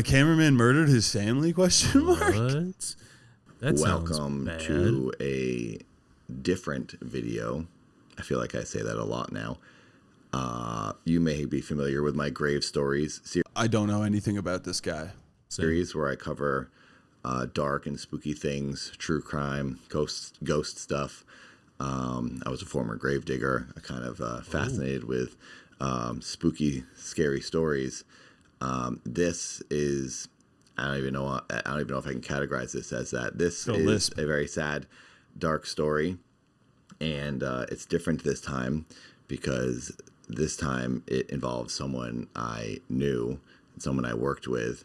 My cameraman murdered his family? Question mark. What? That Welcome sounds bad. to a different video. I feel like I say that a lot now. You may be familiar with my Grave Stories I don't know anything about this guy. series where I cover dark and spooky things, true crime, ghost stuff. I was a former grave digger. I kind of fascinated with spooky, scary stories. This is, I don't even know if I can categorize this as that. This is a very sad, dark story, and it's different this time because this time it involves someone I knew, someone I worked with.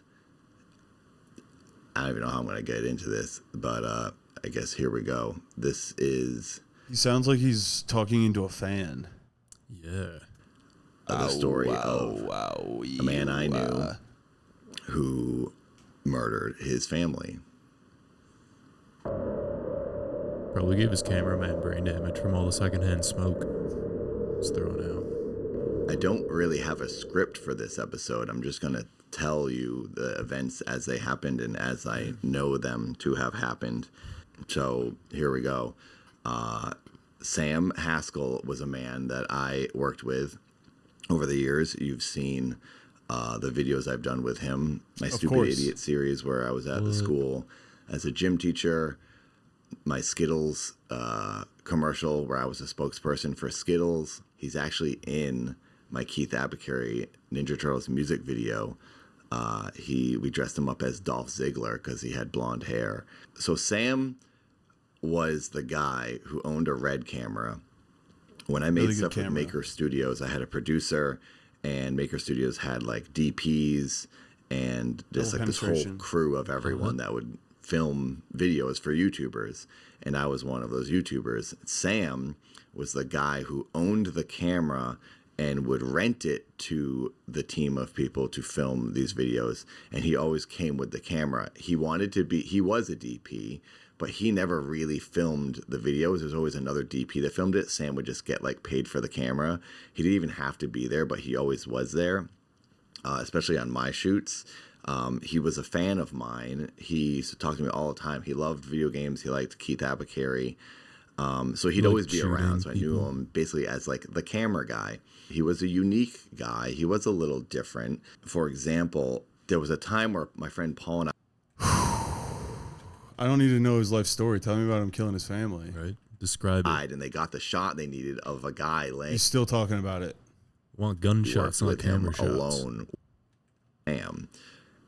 I don't even know how I'm going to get into this, but I guess here we go. This is... He sounds like he's talking into a fan. Yeah. The story of a man I knew who murdered his family. Probably gave his cameraman brain damage from all the secondhand smoke he's throwing out. I don't really have a script for this episode. I'm just going to tell you the events as they happened and as I know them to have happened. So here we go. Sam Haskell was a man that I worked with over the years. You've seen the videos I've done with him. My Stupid Idiot series where I was at the school as a gym teacher. My Skittles commercial where I was a spokesperson for Skittles. He's actually in my Keith Abacary Ninja Turtles music video. We dressed him up as Dolph Ziggler because he had blonde hair. So Sam was the guy who owned a Red camera. When I made stuff with Maker Studios, I had a producer, and Maker Studios had like DPs and just like this whole crew of everyone that would film videos for YouTubers. And I was one of those YouTubers. Sam was the guy who owned the camera and would rent it to the team of people to film these videos. And he always came with the camera. He was a DP, but he never really filmed the videos. There's always another DP that filmed it. Sam would just get like paid for the camera. He didn't even have to be there, but he always was there, especially on my shoots. He was a fan of mine. He used to talk to me all the time. He loved video games. He liked Keith Abacary. So he'd always be around. So I knew him basically as like the camera guy. He was a unique guy. He was a little different. For example, there was a time where my friend Paul and I don't need to know his life story. Tell me about him killing his family. Right. Describe it. And they got the shot they needed of a guy laying. He's still talking about it. Want gunshots, not camera shots. Alone. And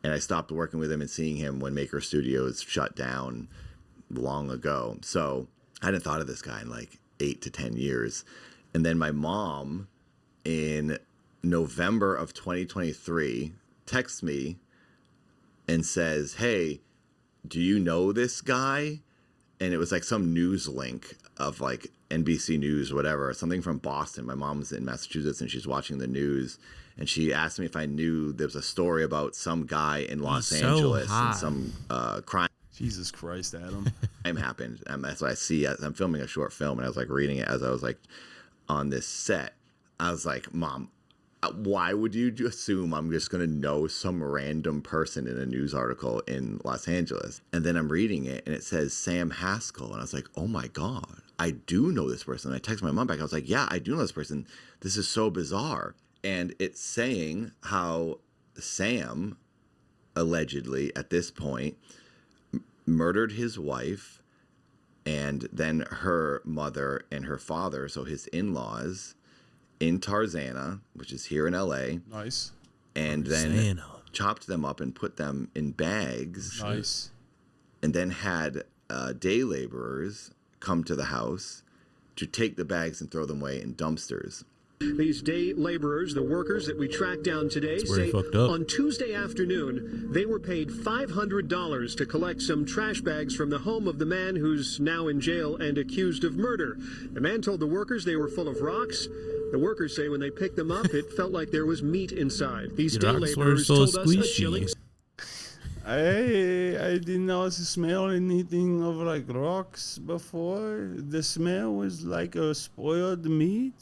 I stopped working with him and seeing him when Maker Studios shut down long ago. So I hadn't thought of this guy in like 8 to 10 years. And then my mom in November of 2023 texts me and says, "Hey, do you know this guy?" And it was like some news link of like NBC News, whatever, something from Boston. My mom's in Massachusetts and she's watching the news. And she asked me if I knew there was a story about some guy in Los Angeles and some crime. Jesus Christ, Adam. Happened. That's what I see. I'm filming a short film and I was like reading it as I was like on this set. I was like, "Mom, why would you assume I'm just going to know some random person in a news article in Los Angeles?" And then I'm reading it and it says Sam Haskell. And I was like, "Oh my God, I do know this person." And I texted my mom back. I was like, "Yeah, I do know this person. This is so bizarre." And it's saying how Sam allegedly at this point murdered his wife and then her mother and her father, so his in-laws, in Tarzana, which is here in LA. Nice. And then chopped them up and put them in bags. Nice. And then had day laborers come to the house to take the bags and throw them away in dumpsters. These day laborers, the workers that we tracked down today, say on Tuesday afternoon they were paid $500 to collect some trash bags from the home of the man who's now in jail and accused of murder. The man told the workers they were full of rocks. The workers say when they picked them up, it felt like there was meat inside. These day laborers told us a chilling... I did not smell anything of like rocks before. The smell was like a spoiled meat.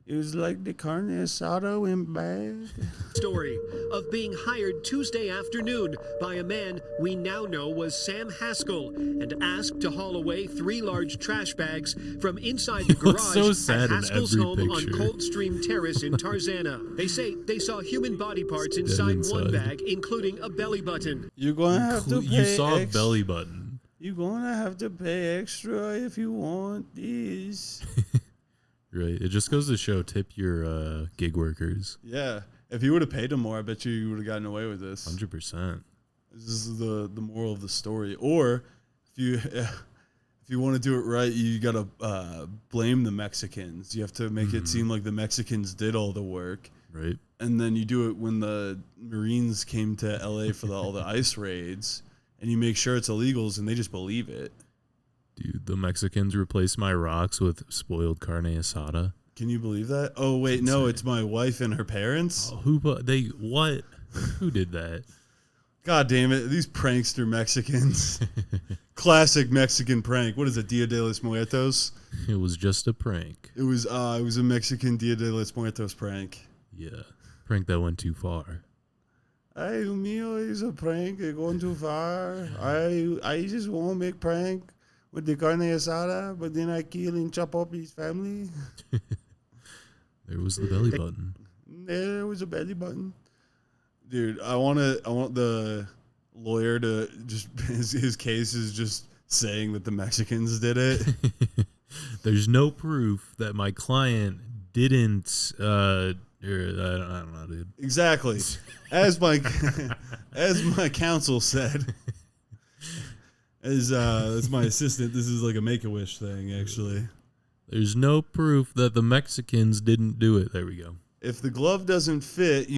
It was like the carne asada went bad. Story of being hired Tuesday afternoon by a man we now know was Sam Haskell and asked to haul away 3 large trash bags from inside the garage so sad at in Haskell's every home on picture. Coldstream Terrace in Tarzana. They say they saw human body parts inside one bag, including a belly button. You're going to have to pay You saw a ex- belly button. You're going to have to pay extra if you want this. Right. It just goes to show, tip your gig workers. Yeah. If you would have paid them more, I bet you would have gotten away with this. 100%. This is the moral of the story. Or if you want to do it right, you got to blame the Mexicans. You have to make it seem like the Mexicans did all the work. Right. And then you do it when the Marines came to LA for all the ICE raids, and you make sure it's illegals, and they just believe it. Dude, the Mexicans replaced my rocks with spoiled carne asada. Can you believe that? Oh, wait, no, it's my wife and her parents. Oh, what? Who did that? God damn it. These prankster Mexicans. Classic Mexican prank. What is it, Dia de los Muertos? It was just a prank. It was a Mexican Dia de los Muertos prank. Yeah. Prank that went too far. Ay, mío, it's a prank. It's going too far. I just want to make prank with the carne asada, but then I kill and chop up his family. There was the belly button. There was a belly button. Dude, I want the lawyer to just his case is just saying that the Mexicans did it. There's no proof that my client didn't I don't know, dude. Exactly. As my counsel said. As my assistant, this is like a Make-A-Wish thing, actually. There's no proof that the Mexicans didn't do it. There we go. If the glove doesn't fit,